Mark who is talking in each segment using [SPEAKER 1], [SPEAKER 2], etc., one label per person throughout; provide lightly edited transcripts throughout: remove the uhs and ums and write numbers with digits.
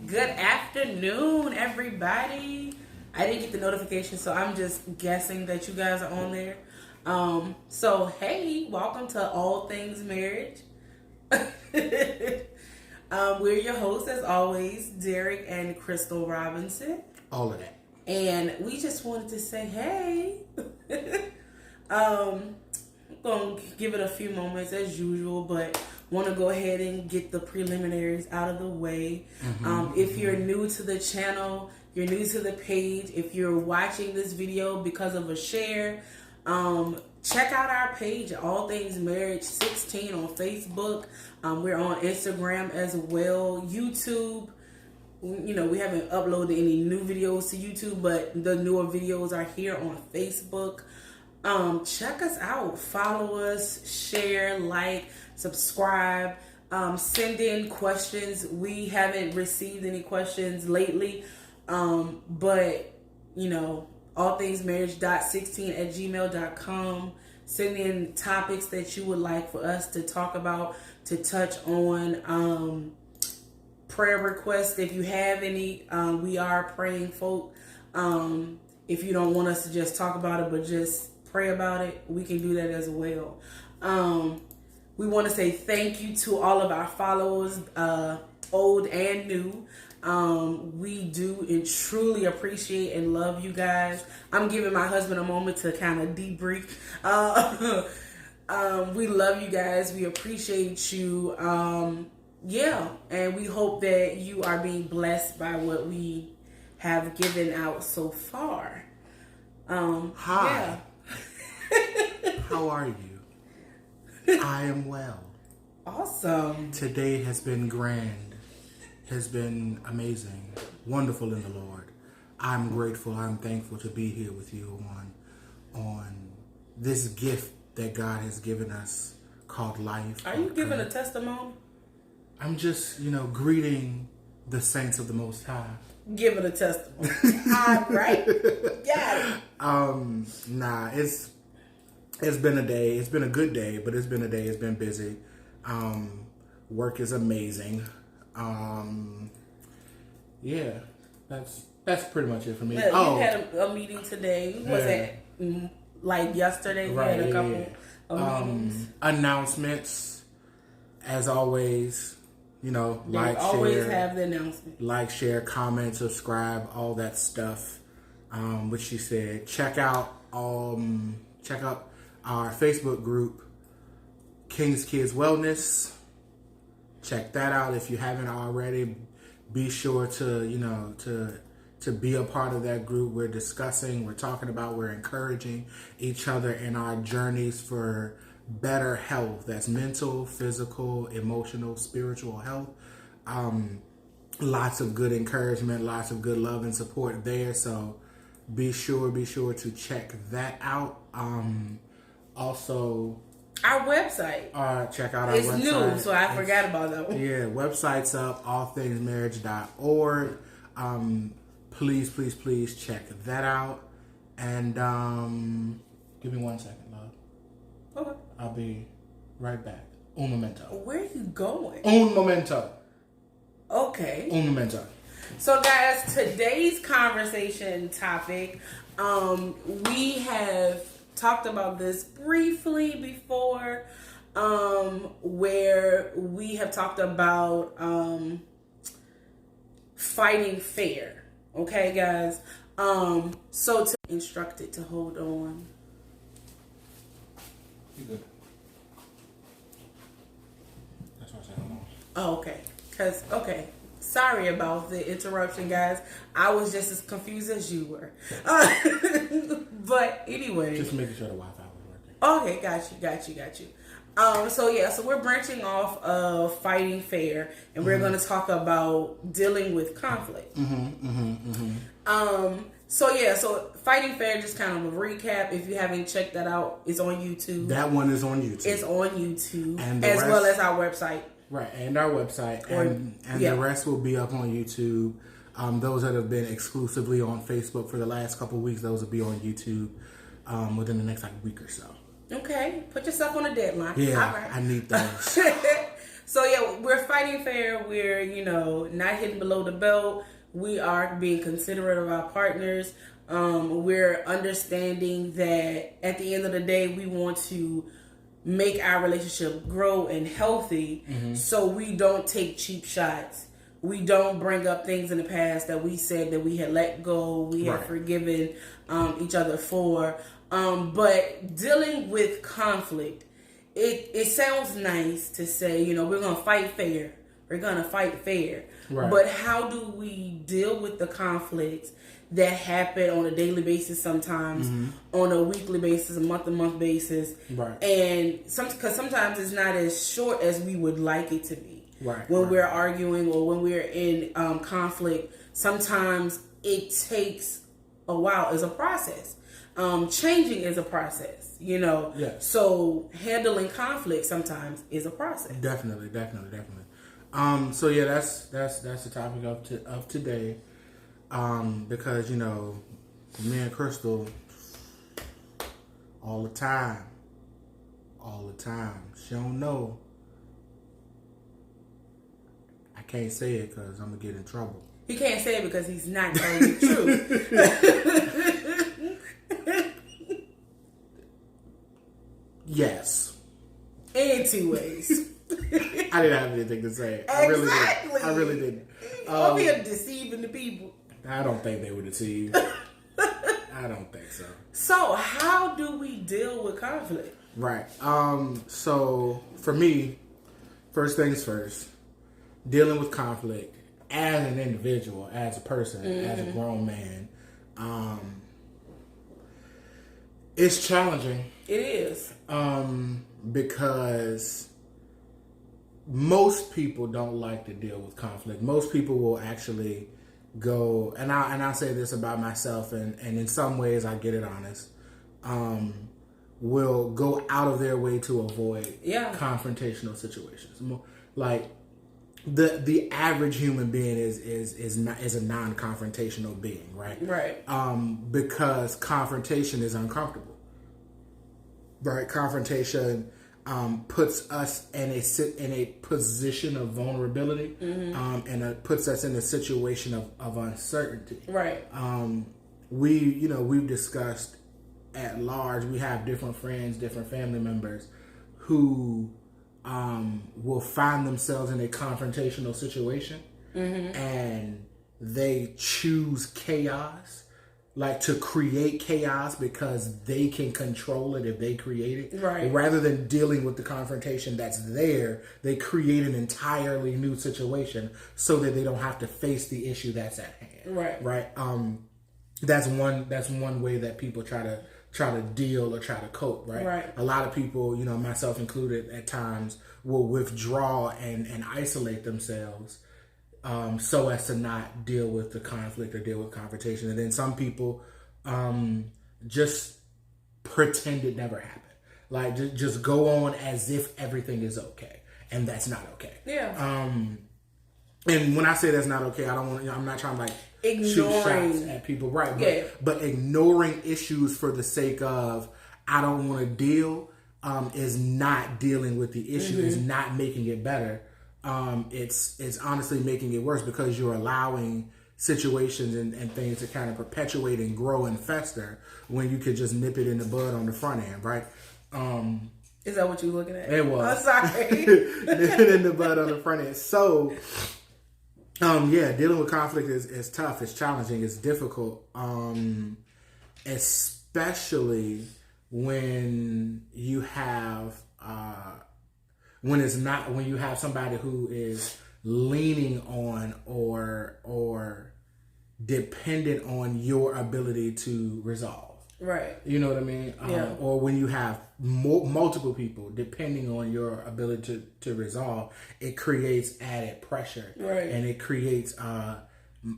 [SPEAKER 1] Good afternoon, everybody. I didn't get the notification, so I'm just guessing that you guys are on there. So hey, welcome to All Things Marriage. We're your hosts, as always, Derek and Crystal Robinson.
[SPEAKER 2] All of that.
[SPEAKER 1] And we just wanted to say hey. I'm going to give it a few moments as usual, but want to go ahead and get the preliminaries out of the way. If you're new to the channel, you're new to the page, if you're watching this video because of a share, check out our page, All Things Marriage 16 on Facebook. We're on Instagram as well, YouTube. You know, we haven't uploaded any new videos to YouTube, but the newer videos are here on Facebook. Check us out, follow us, share, like, subscribe, send in questions. We haven't received any questions lately, but you know, allthingsmarriage.16@gmail.com. Send in topics that you would like for us to talk about, to touch on. Prayer requests, if you have any. We are praying folk. If you don't want us to just talk about it, but just pray about it, we can do that as well. We want to say thank you to all of our followers, old and new. We do and truly appreciate and love you guys. I'm giving my husband a moment to kind of debrief. We love you guys. We appreciate you. Yeah, and we hope that you are being blessed by what we have given out so far.
[SPEAKER 2] Hi. How are you? I am well.
[SPEAKER 1] Awesome.
[SPEAKER 2] Today has been grand, has been amazing, wonderful in the Lord. I'm grateful, I'm thankful to be here with you on this gift that God has given us called life.
[SPEAKER 1] Are you giving a testimony?
[SPEAKER 2] I'm just, greeting the saints of the Most High.
[SPEAKER 1] Give it a testimony. All right. Got it.
[SPEAKER 2] Nah, it's been a day. It's been a good day, but it's been a day. It's been busy. Work is amazing. Yeah, that's pretty much it for me.
[SPEAKER 1] Yeah, you had a meeting today. Was it like yesterday?
[SPEAKER 2] Right,
[SPEAKER 1] you had a couple of meetings.
[SPEAKER 2] Announcements, as always. Like,
[SPEAKER 1] always
[SPEAKER 2] share,
[SPEAKER 1] have the announcement.
[SPEAKER 2] Like, share, comment, subscribe, all that stuff. Which she said. Check out our Facebook group, King's Kids Wellness. Check that out if you haven't already. Be sure to be a part of that group. We're discussing, we're talking about, we're encouraging each other in our journeys for better health. That's mental, physical, emotional, spiritual health. Lots of good encouragement, lots of good love and support there. So be sure to check that out. Also,
[SPEAKER 1] our website.
[SPEAKER 2] Check out our
[SPEAKER 1] website. It's new, so I forgot about that one.
[SPEAKER 2] Yeah, website's up, allthingsmarriage.org. Please check that out. And give me 1 second, love.
[SPEAKER 1] Okay.
[SPEAKER 2] I'll be right back. Un momento.
[SPEAKER 1] Where are you going?
[SPEAKER 2] Un momento.
[SPEAKER 1] Okay.
[SPEAKER 2] Un momento.
[SPEAKER 1] So, guys, today's conversation topic, we have talked about this briefly before, where we have talked about fighting fair. Okay, guys? So to instructed to hold on.
[SPEAKER 2] You good. That's what I said. Hold on.
[SPEAKER 1] Oh, okay. Sorry about the interruption, guys. I was just as confused as you were. But anyway.
[SPEAKER 2] Just making sure the Wi-Fi was working.
[SPEAKER 1] Okay, got you. So we're branching off of fighting fair, and we're going to talk about dealing with conflict. So fighting fair, just kind of a recap. If you haven't checked that out, it's on YouTube.
[SPEAKER 2] That one is on YouTube.
[SPEAKER 1] It's on YouTube,
[SPEAKER 2] and
[SPEAKER 1] as well as our website.
[SPEAKER 2] Right, and our website, and the rest will be up on YouTube. Those that have been exclusively on Facebook for the last couple of weeks, those will be on YouTube within the next week or so.
[SPEAKER 1] Okay, put yourself on a deadline.
[SPEAKER 2] Yeah,
[SPEAKER 1] all right.
[SPEAKER 2] I need those.
[SPEAKER 1] So yeah, we're fighting fair. We're, not hitting below the belt. We are being considerate of our partners. We're understanding that at the end of the day, we want to make our relationship grow and healthy. So we don't take cheap shots. We don't bring up things in the past that we said that we had let go, we had forgiven each other for. But dealing with conflict, it sounds nice to say, we're going to fight fair. We're going to fight fair. Right. But how do we deal with the conflicts that happen on a daily basis sometimes, on a weekly basis, a month-to-month basis? Right. And because sometimes it's not as short as we would like it to be. Right. When we're arguing or when we're in conflict, sometimes it takes a while. It's a process. Changing is a process, Yes. So handling conflict sometimes is a process.
[SPEAKER 2] Definitely. So yeah, that's the topic of today. Because me and Crystal all the time. She don't know. I can't say it because I'm gonna get in trouble.
[SPEAKER 1] He can't say it because he's not telling the truth.
[SPEAKER 2] Yes.
[SPEAKER 1] In 2 ways.
[SPEAKER 2] I didn't have anything to say.
[SPEAKER 1] Exactly.
[SPEAKER 2] I really didn't.
[SPEAKER 1] Over here deceiving the people.
[SPEAKER 2] I don't think they were deceived. I don't think so.
[SPEAKER 1] So how do we deal with conflict?
[SPEAKER 2] Right. So for me, first things first, dealing with conflict as an individual, as a person, as a grown man, it's challenging.
[SPEAKER 1] It is.
[SPEAKER 2] Because most people don't like to deal with conflict. Most people will actually go, and I'll say this about myself, and in some ways I get it honest, will go out of their way to avoid confrontational situations. Like the average human being is a non-confrontational being, right?
[SPEAKER 1] Right.
[SPEAKER 2] Because confrontation is uncomfortable. Right, confrontation puts us in a position of vulnerability, and it puts us in a situation of uncertainty. Right. We've discussed at large. We have different friends, different family members who will find themselves in a confrontational situation, and they choose chaos. Like to create chaos because they can control it if they create it. Right. Rather than dealing with the confrontation that's there, they create an entirely new situation so that they don't have to face the issue that's at hand. Right. Right. That's one way that people try to deal or try to cope. Right. Right. A lot of people, myself included, at times will withdraw and isolate themselves. So as to not deal with the conflict or deal with confrontation. And then some people just pretend it never happened. Like, just go on as if everything is okay. And that's not okay. Yeah. And when I say that's not okay, I'm not trying to ignoring, shoot shots at people. Right. But ignoring issues for the sake of, I don't want to deal, is not dealing with the issue, is not making it better. It's honestly making it worse because you're allowing situations and things to kind of perpetuate and grow and fester when you could just nip it in the bud on the front end, right?
[SPEAKER 1] Is that what you're looking at?
[SPEAKER 2] It was.
[SPEAKER 1] I'm sorry.
[SPEAKER 2] Nip it in the bud on the front end. So, dealing with conflict is tough. It's challenging. It's difficult. Especially when you have... when you have somebody who is leaning on or dependent on your ability to resolve. Right. You know what I mean? Or when you have multiple people depending on your ability to resolve, it creates added pressure. Right. And it creates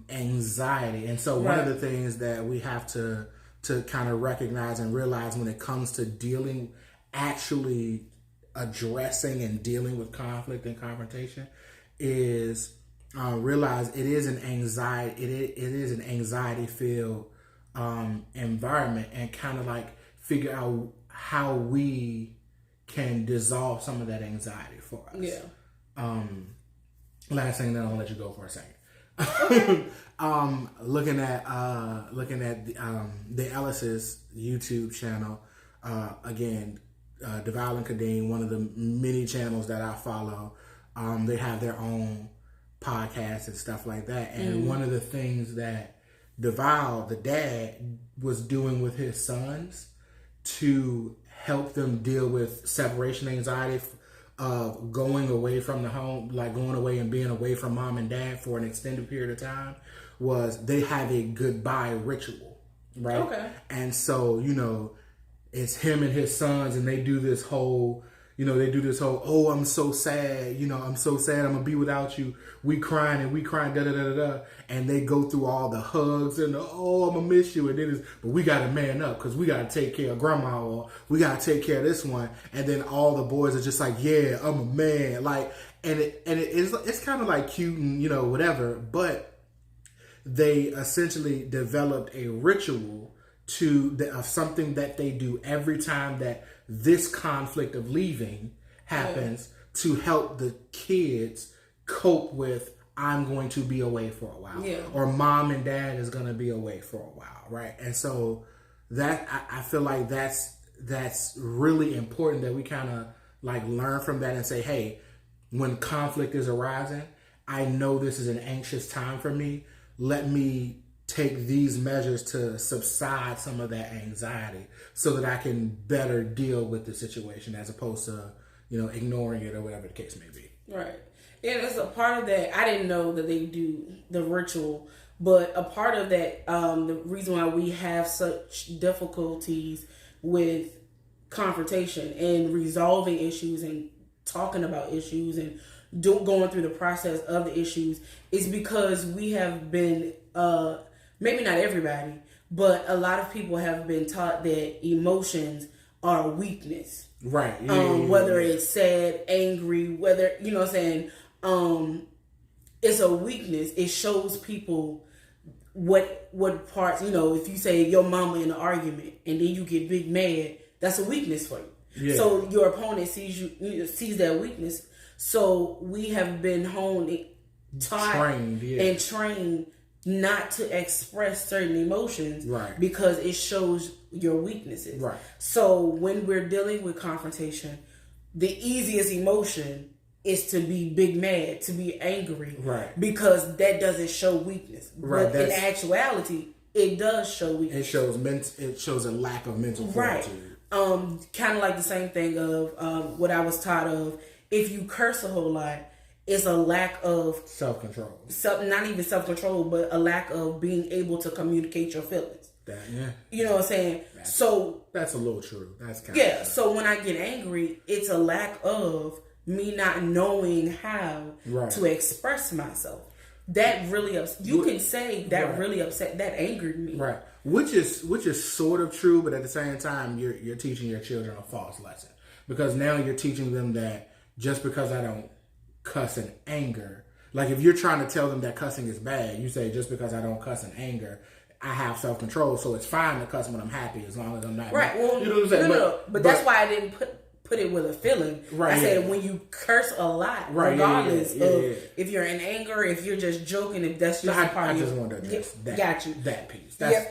[SPEAKER 2] anxiety. And so one of the things that we have to kind of recognize and realize when it comes to actually addressing and dealing with conflict and confrontation is realize it is an anxiety filled environment, and kind of figure out how we can dissolve some of that anxiety for us. Yeah. Last thing, then I'll let you go for a second. Looking at the Ellis's YouTube channel, again, Deval and Kadeem, one of the many channels that I follow. They have their own podcasts and stuff like that. And one of the things that Deval, the dad, was doing with his sons to help them deal with separation anxiety of going away from the home, like going away and being away from mom and dad for an extended period of time, was they have a goodbye ritual, right?
[SPEAKER 1] Okay.
[SPEAKER 2] And so, it's him and his sons, and they do this whole, oh, I'm so sad, I'm so sad, I'm gonna be without you. We crying, da da da da da. And they go through all the hugs and I'm gonna miss you. And then but we gotta man up because we gotta take care of grandma, or we gotta take care of this one. And then all the boys are just like, yeah, I'm a man. Like, it's kind of like cute and whatever. But they essentially developed a ritual of something that they do every time that this conflict of leaving happens, to help the kids cope with, I'm going to be away for a while, or mom and dad is going to be away for a while, right? And so that I feel like that's really important, that we kind of like learn from that and say, hey, when conflict is arising, I know this is an anxious time for me. Let me take these measures to subside some of that anxiety so that I can better deal with the situation, as opposed to, ignoring it or whatever the case may be.
[SPEAKER 1] Right. And it's a part of that. I didn't know that they do the ritual, but a part of that, the reason why we have such difficulties with confrontation and resolving issues and talking about issues and going through the process of the issues, is because we have been, maybe not everybody, but a lot of people have been taught that emotions are weakness.
[SPEAKER 2] Right.
[SPEAKER 1] Whether it's sad, angry, whether, what I'm saying, it's a weakness. It shows people what parts, if you say your mama in an argument and then you get big mad, that's a weakness for you. Yeah. So your opponent sees that weakness. So we have been trained not to express certain emotions,
[SPEAKER 2] right,
[SPEAKER 1] because it shows your weaknesses.
[SPEAKER 2] Right.
[SPEAKER 1] So when we're dealing with confrontation, the easiest emotion is to be big mad, to be angry,
[SPEAKER 2] right,
[SPEAKER 1] because that doesn't show weakness.
[SPEAKER 2] Right.
[SPEAKER 1] But in actuality, it does show weakness.
[SPEAKER 2] It shows a lack of mental fortitude.
[SPEAKER 1] Right. Kind of like the same thing of what I was taught of. If you curse a whole lot, it's a lack of
[SPEAKER 2] self-control.
[SPEAKER 1] Not even self-control, but a lack of being able to communicate your feelings. You know what I'm saying?
[SPEAKER 2] That's a little true. That's kind
[SPEAKER 1] of true. So when I get angry, it's a lack of me not knowing how to express myself. That really really upset. That angered me.
[SPEAKER 2] Right. Which is sort of true, but at the same time, you're teaching your children a false lesson, because now you're teaching them that just because I don't cuss in anger, like if you're trying to tell them that cussing is bad, you say just because I don't cuss in anger, I have self-control, so it's fine to cuss when I'm happy as long as I'm not
[SPEAKER 1] right. Well,
[SPEAKER 2] you know what I'm saying?
[SPEAKER 1] But that's why I didn't put it with a feeling.
[SPEAKER 2] Right.
[SPEAKER 1] I said when you curse a lot, regardless of if you're in anger, if you're just joking, if that's just a part of
[SPEAKER 2] I just wanted to address that piece. That's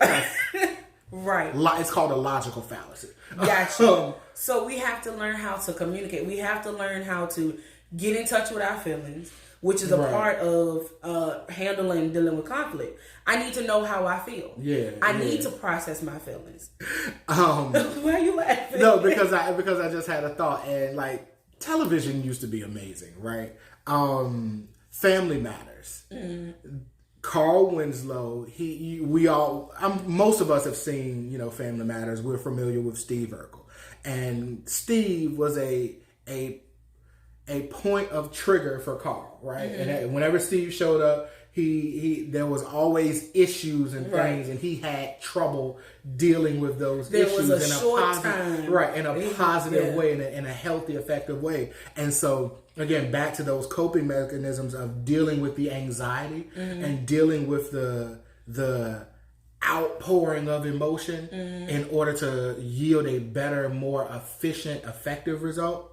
[SPEAKER 1] right.
[SPEAKER 2] It's called a logical fallacy.
[SPEAKER 1] Gotcha. So we have to learn how to communicate. We have to learn how to get in touch with our feelings, which is a part of handling and dealing with conflict. I need to know how I feel. I need to process my feelings. Why are you laughing?
[SPEAKER 2] No, because I just had a thought, and like television used to be amazing, right? Family Matters. Mm-hmm. Carl Winslow. Most of us have seen Family Matters. We're familiar with Steve Urkel, and Steve was a point of trigger for Carl, right? Mm-hmm. And whenever Steve showed up, there was always issues and things, and he had trouble dealing with those issues in a positive way, in a healthy, effective way. And so, again, back to those coping mechanisms of dealing with the anxiety and dealing with the outpouring of emotion in order to yield a better, more efficient, effective result.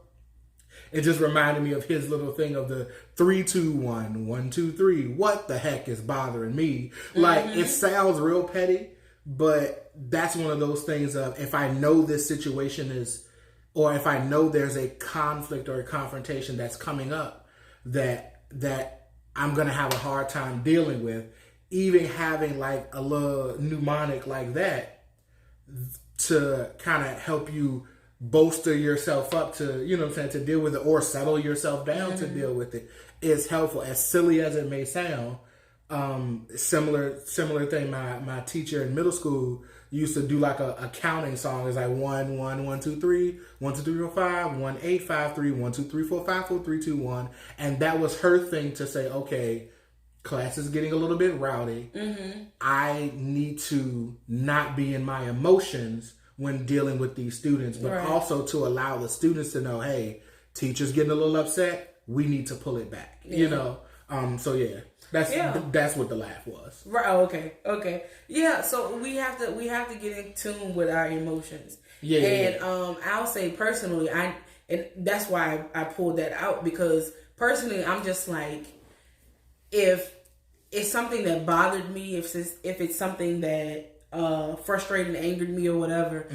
[SPEAKER 2] It just reminded me of his little thing of the 3, 2, 1, 1, 2, 3. What the heck is bothering me? Like, it sounds real petty, but that's one of those things of, if I know this situation is, or if I know there's a conflict or a confrontation that's coming up that I'm going to have a hard time dealing with, even having like a little mnemonic like that to kind of help you bolster yourself up to, you know what I'm saying, to deal with it, or settle yourself down to deal with it, is helpful. As silly as it may sound, similar thing. My teacher in middle school used to do like a counting song. It's like 1 1 1 2 3 1 2 3 4 5 1 8 5 3 1 2 3 4 5 4 3 2 1, and that was her thing to say, okay, class is getting a little bit rowdy. I need to not be in my emotions when dealing with these students, but also to allow the students to know, hey, teacher's getting a little upset. We need to pull it back. You know. So yeah, that's what the laugh was.
[SPEAKER 1] Right. Okay. Yeah. So we have to get in tune with our emotions.
[SPEAKER 2] Yeah.
[SPEAKER 1] And I'll say personally, and that's why I pulled that out, because personally, I'm just like, if it's something that bothered me, if it's something that frustrated and angered me or whatever,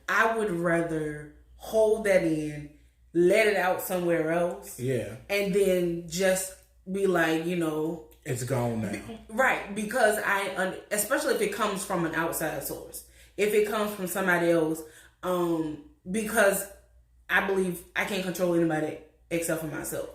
[SPEAKER 1] I would rather hold that in, let it out somewhere else. Yeah. And then just be like, you know,
[SPEAKER 2] it's gone now.
[SPEAKER 1] Right. Because especially if it comes from an outside source, if it comes from somebody else, because I believe I can't control anybody except for myself.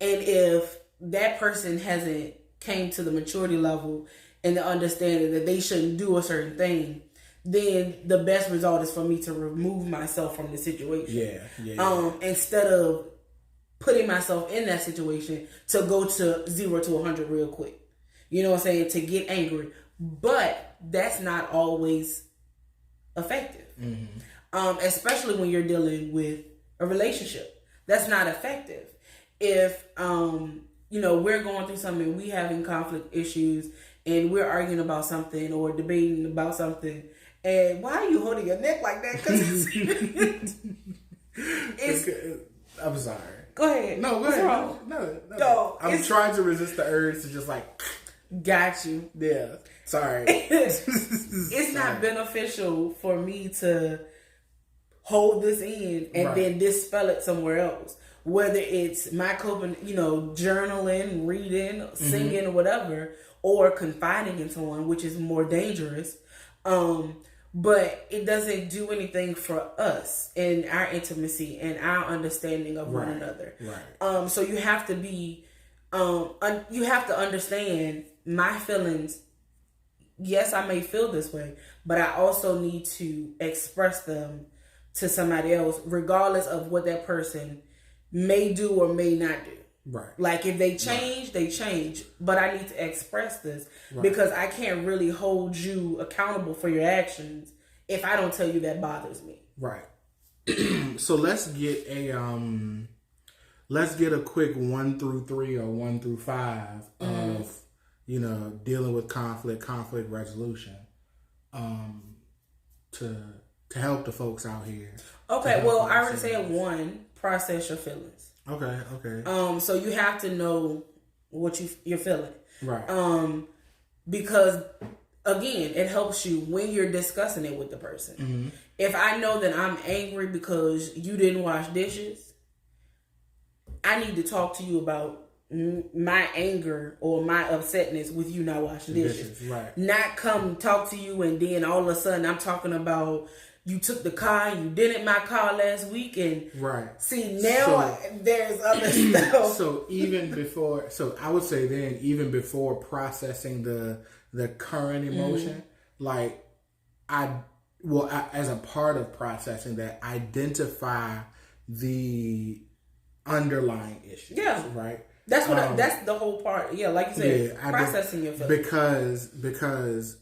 [SPEAKER 1] And if that person hasn't came to the maturity level and the understanding that they shouldn't do a certain thing, then the best result is for me to remove myself from the situation. Yeah. Instead of putting myself in that situation to go to 0 to 100 real quick. You know what I'm saying? To get angry. But that's not always effective. Especially when you're dealing with a relationship. That's not effective. If, you know, we're going through something, we having conflict issues, and we're arguing about something or debating about something, and why are you holding your neck like that? Because
[SPEAKER 2] I'm sorry.
[SPEAKER 1] Go ahead.
[SPEAKER 2] No, go
[SPEAKER 1] What's
[SPEAKER 2] ahead.
[SPEAKER 1] Wrong?
[SPEAKER 2] No. I'm trying to resist the urge to just like.
[SPEAKER 1] Got you.
[SPEAKER 2] Yeah. Sorry.
[SPEAKER 1] It's not beneficial for me to hold this in and then dispel it somewhere else. Whether it's my coping, you know, journaling, reading, singing, or whatever, or confiding in someone, which is more dangerous. But it doesn't do anything for us in our intimacy and our understanding of one another. Right. So you have to be, you have to understand my feelings. Yes, I may feel this way, but I also need to express them to somebody else, regardless of what that person may do or may not do. Right. Like if they change, they change. But I need to express this because I can't really hold you accountable for your actions if I don't tell you that bothers me.
[SPEAKER 2] Right. So let's get a quick 1 through 3 or 1 through 5 of, you know, dealing with conflict resolution, to help the folks out here.
[SPEAKER 1] Okay. Well, I already said 1, process your feelings.
[SPEAKER 2] Okay.
[SPEAKER 1] So you have to know what you're feeling.
[SPEAKER 2] Right.
[SPEAKER 1] Because again, it helps you when you're discussing it with the person. If I know that I'm angry because you didn't wash dishes, I need to talk to you about my anger or my upsetness with you not washing dishes.
[SPEAKER 2] Right.
[SPEAKER 1] Not come talk to you and then all of a sudden I'm talking about you took the car and you didn't my car last week, and see now there's other stuff.
[SPEAKER 2] So even before, I would say then even before processing the current emotion, like as a part of processing that, identify the underlying issues. Yeah. Right.
[SPEAKER 1] That's what that's the whole part. Yeah, like you said, processing your feelings. Because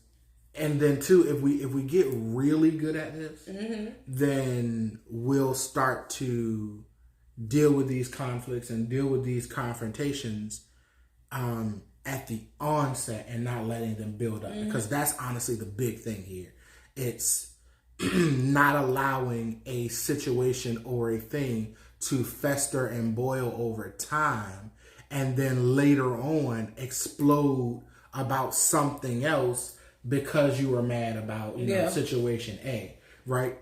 [SPEAKER 1] and then too, if we get really good at this, then we'll start to deal with these conflicts and deal with these confrontations at the onset and not letting them build up. Because that's honestly the big thing here. It's not allowing a situation or a thing
[SPEAKER 2] to fester and boil over time, and then later on explode about something else because you were mad about situation A, right?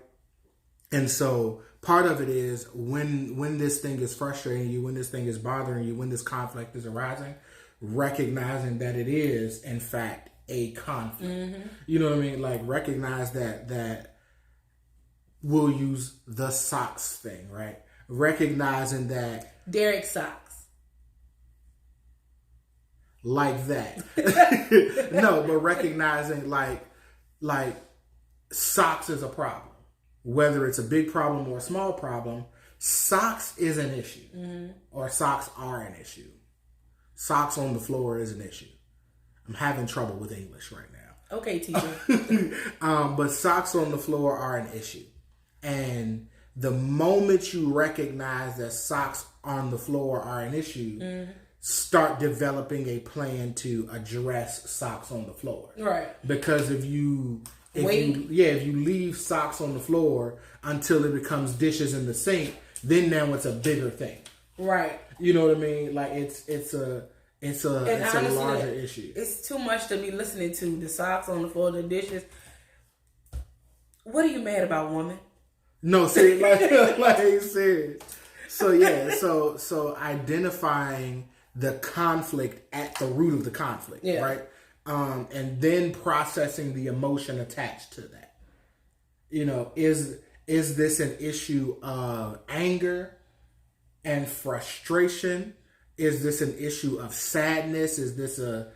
[SPEAKER 2] And so part of it is when this thing is frustrating you, when this thing is bothering you, when this conflict is arising, recognizing that it is in fact a conflict. You know what I mean? Like, recognize that we'll use the socks thing, right? Recognizing that
[SPEAKER 1] Derek socks.
[SPEAKER 2] Like that. No, but recognizing like socks is a problem. Whether it's a big problem or a small problem, socks is an issue. Or socks are an issue. Socks on the floor is an issue. I'm having trouble with English right now.
[SPEAKER 1] Okay, teacher.
[SPEAKER 2] But socks on the floor are an issue. And the moment you recognize that socks on the floor are an issue, start developing a plan to address socks on the floor.
[SPEAKER 1] Right.
[SPEAKER 2] Because if you leave socks on the floor until it becomes dishes in the sink, then now it's a bigger thing.
[SPEAKER 1] Right.
[SPEAKER 2] You know what I mean? Like, it's a honestly, larger issue.
[SPEAKER 1] It's too much to be listening to. The socks on the floor, the dishes. What are you mad about, woman?
[SPEAKER 2] No, see, like serious. So yeah, so identifying the conflict at the root of the conflict, right? And then processing the emotion attached to that. You know, is this an issue of anger and frustration? Is this an issue of sadness? Is this a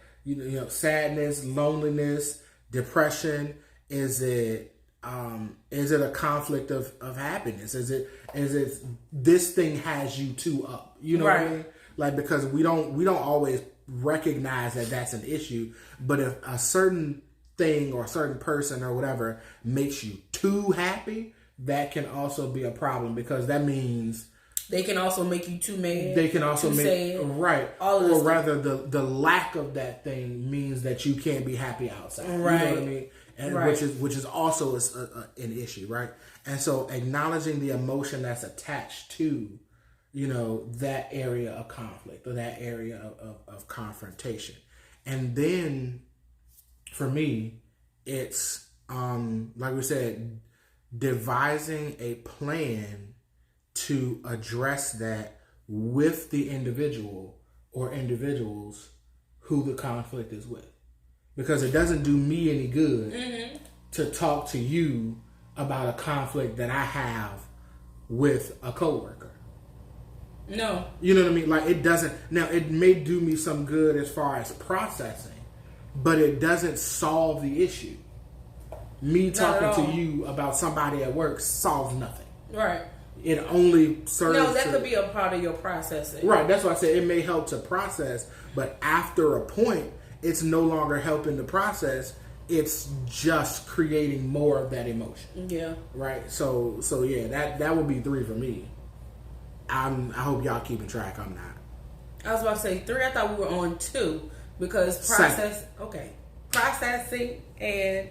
[SPEAKER 2] sadness, loneliness, depression? Is it a conflict of happiness? Is it this thing has you too up? You know what I mean? Like, because we don't always recognize that that's an issue, but if a certain thing or a certain person or whatever makes you too happy, that can also be a problem, because that means
[SPEAKER 1] they can also make you too mad.
[SPEAKER 2] They can also make
[SPEAKER 1] sad,
[SPEAKER 2] right, or rather, the lack of that thing means that you can't be happy outside.
[SPEAKER 1] Right.
[SPEAKER 2] You know what I mean? And which is also an issue, right? And so acknowledging the emotion that's attached to, that area of conflict or that area of confrontation. And then for me, it's like we said, devising a plan to address that with the individual or individuals who the conflict is with. Because it doesn't do me any good to talk to you about a conflict that I have with a coworker.
[SPEAKER 1] No.
[SPEAKER 2] You know what I mean? Like, it doesn't. Now, it may do me some good as far as processing, but it doesn't solve the issue. Me talking to you about somebody at work solves nothing.
[SPEAKER 1] Right.
[SPEAKER 2] It only serves.
[SPEAKER 1] No, that could be a part of your processing.
[SPEAKER 2] Right. That's why I said it may help to process, but after a point, it's no longer helping the process. It's just creating more of that emotion.
[SPEAKER 1] Yeah.
[SPEAKER 2] Right. So yeah, that would be 3 for me. I hope y'all keeping track. I'm not.
[SPEAKER 1] I was about to say 3. I thought we were on 2 because processing and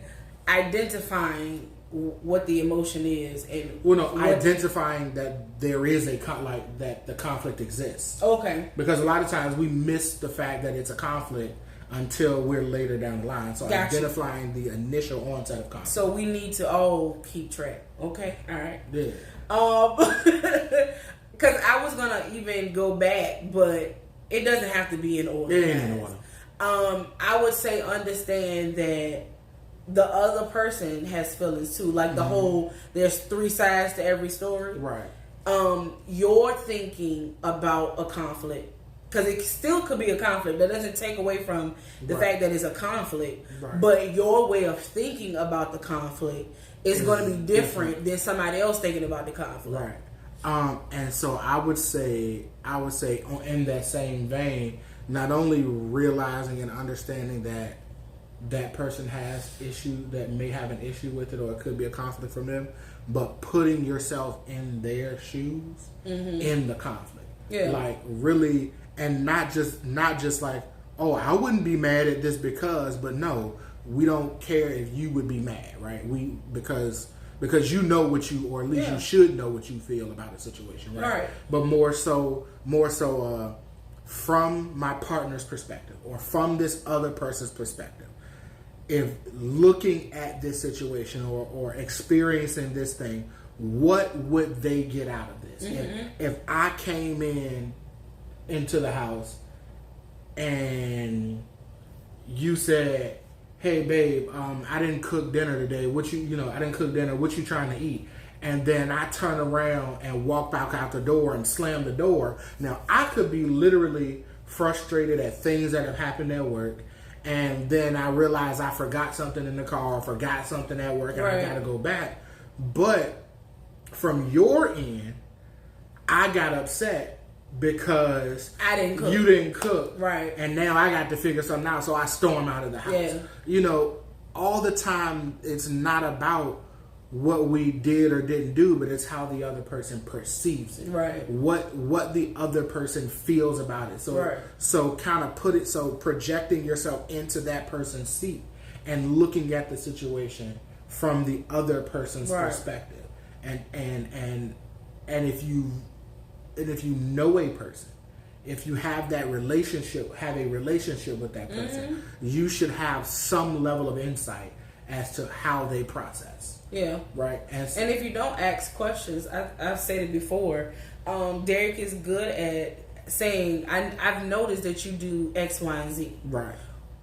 [SPEAKER 1] identifying what the emotion is, and
[SPEAKER 2] identifying that there is that the conflict exists.
[SPEAKER 1] Okay.
[SPEAKER 2] Because a lot of times we miss the fact that it's a conflict until we're later down the line. So identifying the initial onset of conflict.
[SPEAKER 1] So we need to all keep track. Okay. All right.
[SPEAKER 2] Yeah.
[SPEAKER 1] Because I was gonna even go back, but it doesn't have to be in order.
[SPEAKER 2] It ain't in order.
[SPEAKER 1] I would say understand that the other person has feelings too. Like the whole, there's 3 sides to every story.
[SPEAKER 2] Right.
[SPEAKER 1] You're thinking about a conflict, because it still could be a conflict. That doesn't take away from the fact that it's a conflict. Right. But your way of thinking about the conflict is going to be different than somebody else thinking about the conflict.
[SPEAKER 2] Right. And so I would say in that same vein, not only realizing and understanding that that person has that may have an issue with it, or it could be a conflict from them, but putting yourself in their shoes in the conflict. Yeah. Like, really, and not just like, oh, I wouldn't be mad at this because, but no, we don't care if you would be mad, right? Because because you know what you, or at least you should know what you feel about a situation, right? But more so, from my partner's perspective or from this other person's perspective, if looking at this situation or experiencing this thing, what would they get out of this? If I came into the house and you said, "Hey babe, I didn't cook dinner today. I didn't cook dinner. What you trying to eat?" And then I turn around and walk back out the door and slam the door. Now I could be literally frustrated at things that have happened at work, and then I realize I forgot something in the car, or forgot something at work, and I got to go back. But from your end, I got upset because you didn't cook,
[SPEAKER 1] right?
[SPEAKER 2] And now I got to figure something out, so I storm out of the house. All the time, it's not about what we did or didn't do, but it's how the other person perceives it,
[SPEAKER 1] right?
[SPEAKER 2] What the other person feels about it. So kind of projecting yourself into that person's seat and looking at the situation from the other person's perspective, and if you know a person, if you have a relationship with that person, you should have some level of insight as to how they process.
[SPEAKER 1] Yeah.
[SPEAKER 2] Right.
[SPEAKER 1] And if you don't ask questions, I've said it before, Derek is good at saying, I've noticed that you do X, Y, and Z.
[SPEAKER 2] Right.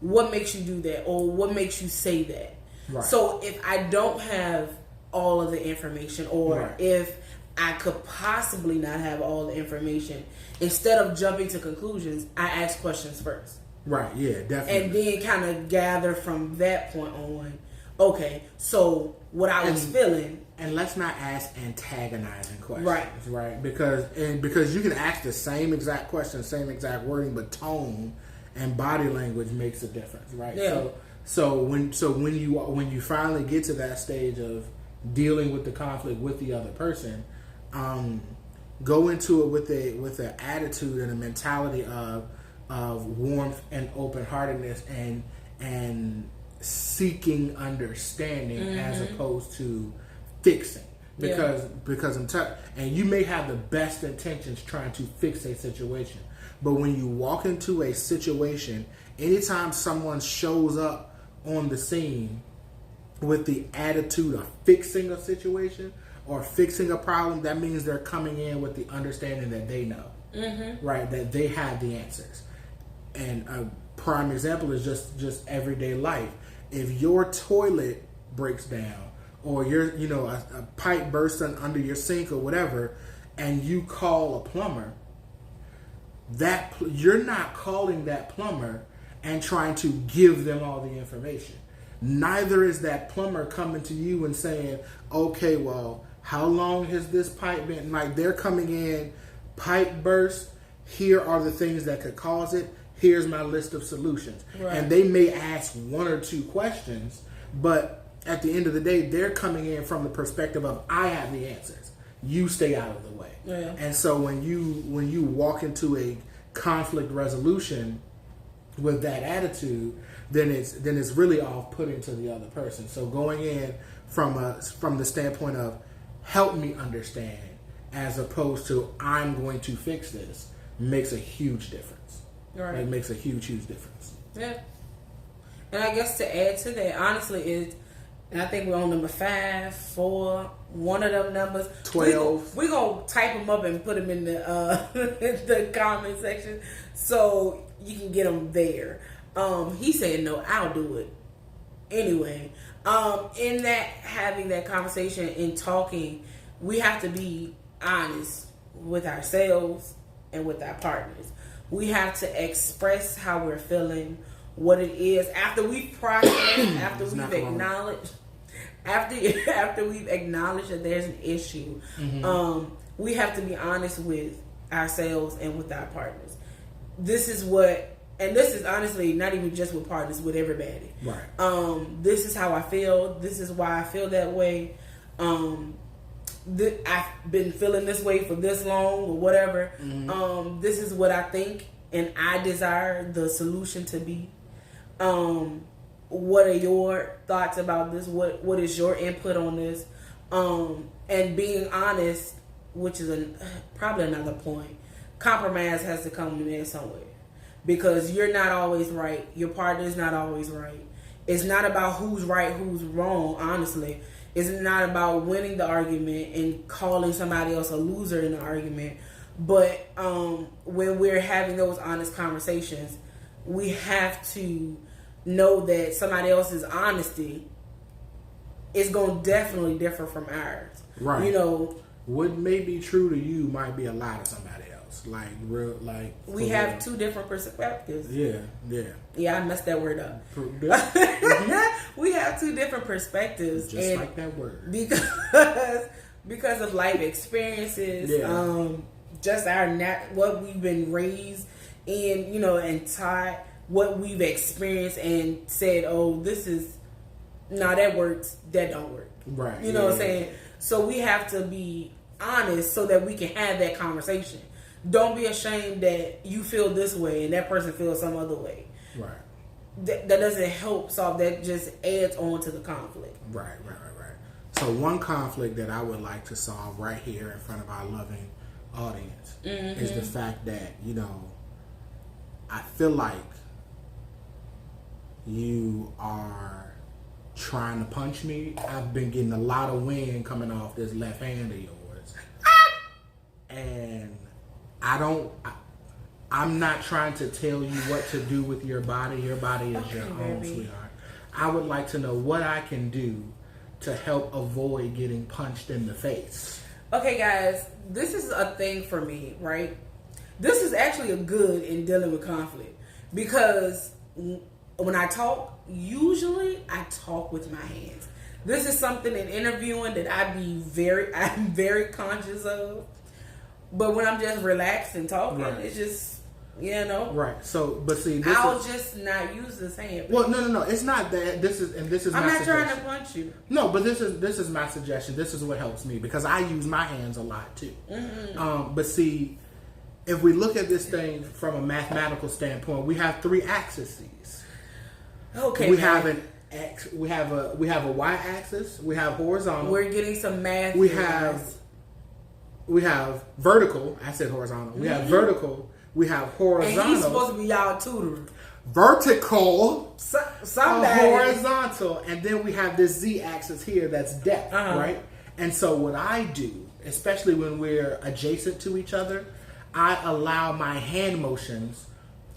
[SPEAKER 1] What makes you do that? Or what makes you say that?
[SPEAKER 2] Right.
[SPEAKER 1] So if I don't have all of the information, or if I could possibly not have all the information, instead of jumping to conclusions, I ask questions first.
[SPEAKER 2] Right, yeah, definitely.
[SPEAKER 1] And then kind of gather from that point on, okay, so what I was feeling.
[SPEAKER 2] And let's not ask antagonizing questions. Right. Because you can ask the same exact question, same exact wording, but tone and body language makes a difference, right?
[SPEAKER 1] Yeah.
[SPEAKER 2] So when you finally get to that stage of dealing with the conflict with the other person, go into it with an attitude and a mentality of warmth and open-heartedness and seeking understanding as opposed to fixing. Because and you may have the best intentions trying to fix a situation, but when you walk into a situation, anytime someone shows up on the scene with the attitude of fixing a situation or fixing a problem, that means they're coming in with the understanding that they know, right? That they have the answers. And a prime example is just everyday life. If your toilet breaks down, or a pipe bursts under your sink or whatever, and you call a plumber, that you're not calling that plumber and trying to give them all the information. Neither is that plumber coming to you and saying, okay, well, how long has this pipe been? Like, they're coming in, pipe burst, here are the things that could cause it, here's my list of solutions. Right. And they may ask one or two questions, but at the end of the day, they're coming in from the perspective of, I have the answers, you stay out of the way.
[SPEAKER 1] Yeah.
[SPEAKER 2] And so when you walk into a conflict resolution with that attitude, then it's really off-putting to the other person. So going in from the standpoint of help me understand, as opposed to I'm going to fix this, makes a huge difference.
[SPEAKER 1] Right.
[SPEAKER 2] It makes a huge difference.
[SPEAKER 1] Yeah. And I guess to add to that, honestly, and I think we're on number 5, 4, one of them numbers.
[SPEAKER 2] 12.
[SPEAKER 1] We're going to type them up and put them in the comment section so you can get them there. He said, no, I'll do it. Anyway, in that, having that conversation and talking, we have to be honest with ourselves and with our partners. We have to express how we're feeling, what it is after we've processed, after we've acknowledged that there's an issue. We have to be honest with ourselves and with our partners. This is honestly not even just with partners, with everybody.
[SPEAKER 2] Right.
[SPEAKER 1] This is how I feel. This is why I feel that way. I've been feeling this way for this long or whatever. This is what I think and I desire the solution to be. What are your thoughts about this? What is your input on this? And being honest, which is probably another point. Compromise has to come in there somewhere, because you're not always right. Your partner's not always right. It's not about who's right, who's wrong. Honestly, it's not about winning the argument and calling somebody else a loser in the argument. But when we're having those honest conversations, we have to know that somebody else's honesty is going to definitely differ from ours.
[SPEAKER 2] Right.
[SPEAKER 1] You know,
[SPEAKER 2] what may be true to you might be a lie to somebody else. Like real, like
[SPEAKER 1] we have two different perspectives.
[SPEAKER 2] Yeah.
[SPEAKER 1] Yeah, I messed that word up. We have two different perspectives,
[SPEAKER 2] just like that word,
[SPEAKER 1] because of life experiences.
[SPEAKER 2] Yeah.
[SPEAKER 1] Just what we've been raised in, you know, and taught, what we've experienced and said, oh, that works, that don't work.
[SPEAKER 2] Right.
[SPEAKER 1] You know what I'm saying? So we have to be honest so that we can have that conversation. Don't be ashamed that you feel this way and that person feels some other way.
[SPEAKER 2] Right.
[SPEAKER 1] That doesn't help solve, that just adds on to the conflict.
[SPEAKER 2] Right. So one conflict that I would like to solve right here in front of our loving audience is the fact that, you know, I feel like you are trying to punch me. I've been getting a lot of wind coming off this left hand of yours. And I'm not trying to tell you what to do with your body. Your body is your own, sweetheart. I would like to know what I can do to help avoid getting punched in the face.
[SPEAKER 1] Okay, guys, this is a thing for me, right? This is actually a good in dealing with conflict, because when I talk, usually I talk with my hands. This is something in interviewing that I'm very conscious of. But when I'm just relaxed and talking, right, it's just, you know.
[SPEAKER 2] Right. So, but see,
[SPEAKER 1] I'll just not use this hand.
[SPEAKER 2] Well, no. It's not that. This is
[SPEAKER 1] I'm
[SPEAKER 2] my
[SPEAKER 1] not
[SPEAKER 2] suggestion.
[SPEAKER 1] trying to punch you.
[SPEAKER 2] No, but this is my suggestion. This is what helps me, because I use my hands a lot too. Mm-hmm. But see, if we look at this thing from a mathematical standpoint, we have three axes.
[SPEAKER 1] Okay.
[SPEAKER 2] We have an X. We have a y-axis. We have horizontal.
[SPEAKER 1] We're getting some math.
[SPEAKER 2] We have vertical. I said horizontal. We have vertical. We have horizontal.
[SPEAKER 1] And he's supposed to be y'all tutor.
[SPEAKER 2] Vertical.
[SPEAKER 1] Somebody.
[SPEAKER 2] Horizontal. And then we have this z-axis here that's depth, right? And so what I do, especially when we're adjacent to each other, I allow my hand motions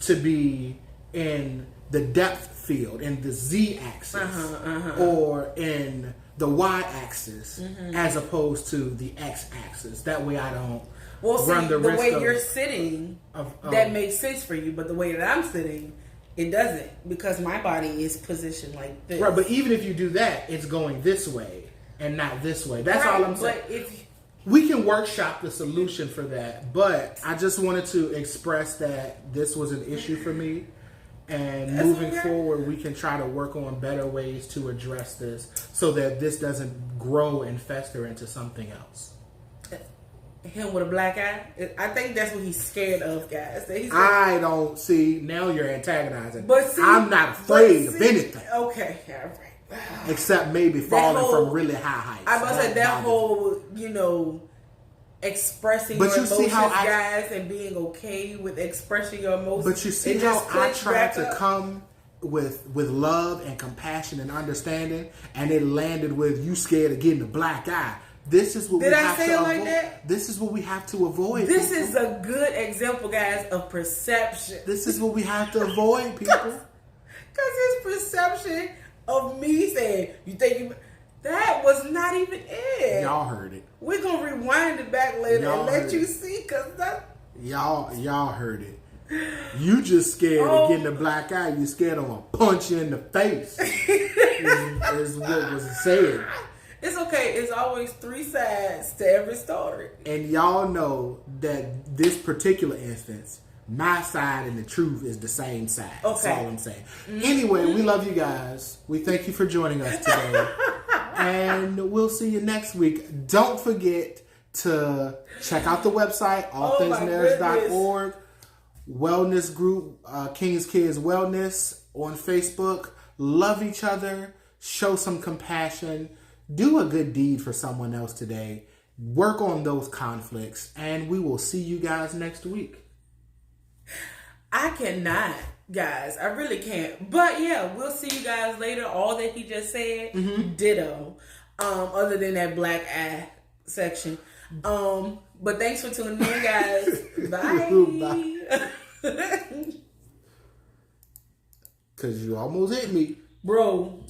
[SPEAKER 2] to be in the depth field, in the z-axis, or in the y-axis, as opposed to the x-axis. That way I don't run the risk.
[SPEAKER 1] The way you're sitting, that makes sense for you, but the way that I'm sitting, it doesn't, because my body is positioned like this.
[SPEAKER 2] Right, but even if you do that, it's going this way and not this way. That's all I'm saying.
[SPEAKER 1] But
[SPEAKER 2] we can workshop the solution for that, but I just wanted to express that this was an issue for me. And moving forward, we can try to work on better ways to address this so that this doesn't grow and fester into something else.
[SPEAKER 1] Him with a black eye? I think that's what he's scared of, guys.
[SPEAKER 2] I don't see. Now you're antagonizing.
[SPEAKER 1] But see,
[SPEAKER 2] I'm not afraid of anything.
[SPEAKER 1] Okay, all right.
[SPEAKER 2] Except maybe falling from really high heights.
[SPEAKER 1] I must say that whole, you know, expressing your emotions, guys, and being okay with expressing your emotions.
[SPEAKER 2] But you see how I tried to come with love and compassion and understanding, and it landed with you scared of getting a black eye. This is what we have to avoid. Like that? This is what we have to avoid.
[SPEAKER 1] This is a good example, guys, of perception.
[SPEAKER 2] This is what we have to avoid, people.
[SPEAKER 1] Because his perception of me saying, you think you... That was not even it.
[SPEAKER 2] Y'all heard it.
[SPEAKER 1] We're going to rewind it back later and let you see, because that...
[SPEAKER 2] Y'all heard it. You just scared of getting a black eye. You scared of a punch in the face. is what was said.
[SPEAKER 1] It's okay. It's always three sides to every story.
[SPEAKER 2] And y'all know that this particular instance, my side and the truth is the same side. Okay. That's all I'm saying. Mm-hmm. Anyway, we love you guys. We thank you for joining us today. And we'll see you next week. Don't forget to check out the website, allthingsmarriage.org. Wellness group, King's Kids Wellness on Facebook. Love each other. Show some compassion. Do a good deed for someone else today. Work on those conflicts, and we will see you guys next week.
[SPEAKER 1] I cannot, guys. I really can't. But yeah, we'll see you guys later. All that he just said, ditto. Other than that black eye section. But thanks for tuning in, guys. Bye.
[SPEAKER 2] Because you almost hit me.
[SPEAKER 1] Bro.